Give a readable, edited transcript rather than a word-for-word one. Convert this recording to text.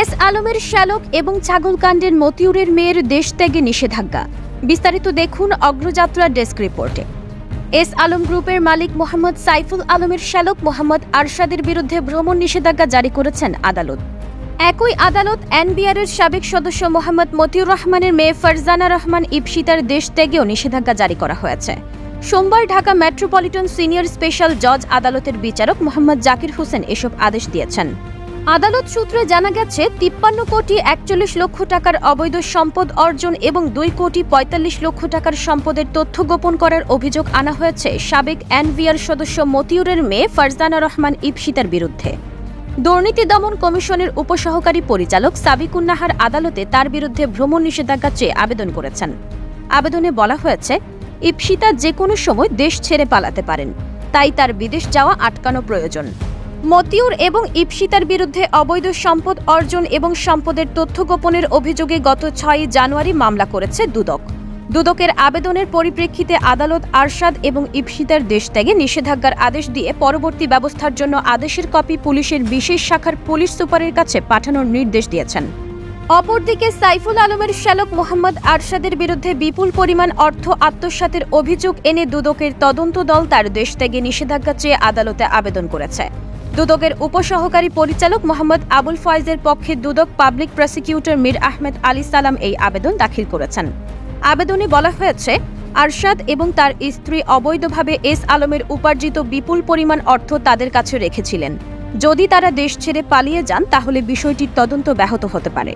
S আলমের শ্যালক এবং ছাগলকাণ্ডের মতিউরের মেয়ের দেশত্যাগে নিষেধাজ্ঞা। বিস্তারিত দেখুন অগ্রযাত্রা ডেস্ক রিপোর্টে। এস আলম গ্রুপের মালিক মোহাম্মদ সাইফুল আলমের শ্যালক মোহাম্মদ আরশাদের বিরুদ্ধে ভ্রমণ নিষেধাজ্ঞা জারি করেছেন আদালত। একই আদালত এনবিআরের সাবেক সদস্য মোহাম্মদ মতিউর রহমানের মেয়ে ফারজানা রহমান ইপসিতার দেশত্যাগেও নিষেধাজ্ঞা জারি করা হয়েছে। সোমবার ঢাকা মেট্রোপলিটন সিনিয়র স্পেশাল জজ আদালতের বিচারক মোহাম্মদ জাকির হোসেন এসব আদেশ দিয়েছেন। আদালত সূত্রে জানা গেছে ৫৩ কোটি ৪১ লক্ষ টাকার অবৈধ সম্পদ অর্জন এবং ২ কোটি ৪৫ লক্ষ টাকার সম্পদের তথ্য গোপন করার অভিযোগ আনা হয়েছে সাবেক এনবিআর সদস্য মতিউরের মেয়ে ফারজানা রহমান ইপসিতার বিরুদ্ধে। দুর্নীতি দমন কমিশনের উপসহকারী পরিচালক সাবিকুন নাহার আদালতে তার বিরুদ্ধে ভ্রমণ নিষেধাজ্ঞা চেয়ে আবেদন করেছেন। আবেদনে বলা হয়েছে, ইপসিতা যে কোনো সময় দেশ ছেড়ে পালাতে পারেন, তাই তার বিদেশ যাওয়া আটকানো প্রয়োজন। মতিউর এবং ইপসিতার বিরুদ্ধে অবৈধ সম্পদ অর্জন এবং সম্পদের তথ্য গোপনের অভিযোগে গত ৬ জানুয়ারি মামলা করেছে দুদক। দুদকের আবেদনের পরিপ্রেক্ষিতে আদালত আরশাদ এবং ইপসিতার দেশত্যাগে নিষেধাজ্ঞার আদেশ দিয়ে পরবর্তী ব্যবস্থার জন্য আদেশের কপি পুলিশের বিশেষ শাখার পুলিশ সুপারের কাছে পাঠানোর নির্দেশ দিয়েছেন। অপরদিকে সাইফুল আলমের শ্যালক মোহাম্মদ আরশাদের বিরুদ্ধে বিপুল পরিমাণ অর্থ আত্মসাতের অভিযোগ এনে দুদকের তদন্ত দল তার দেশত্যাগে নিষেধাজ্ঞা চেয়ে আদালতে আবেদন করেছে। দুদকের উপসহকারী পরিচালক মোহাম্মদ আবুল ফয়েজের পক্ষে দুদক পাবলিক প্রসিকিউটর মীর আহমেদ আলী সালাম এই আবেদন দাখিল করেছেন। আবেদনে বলা হয়েছে, আরশাদ এবং তার স্ত্রী অবৈধভাবে এস আলমের উপার্জিত বিপুল পরিমাণ অর্থ তাদের কাছে রেখেছিলেন। যদি তারা দেশ ছেড়ে পালিয়ে যান তাহলে বিষয়টির তদন্ত ব্যাহত হতে পারে।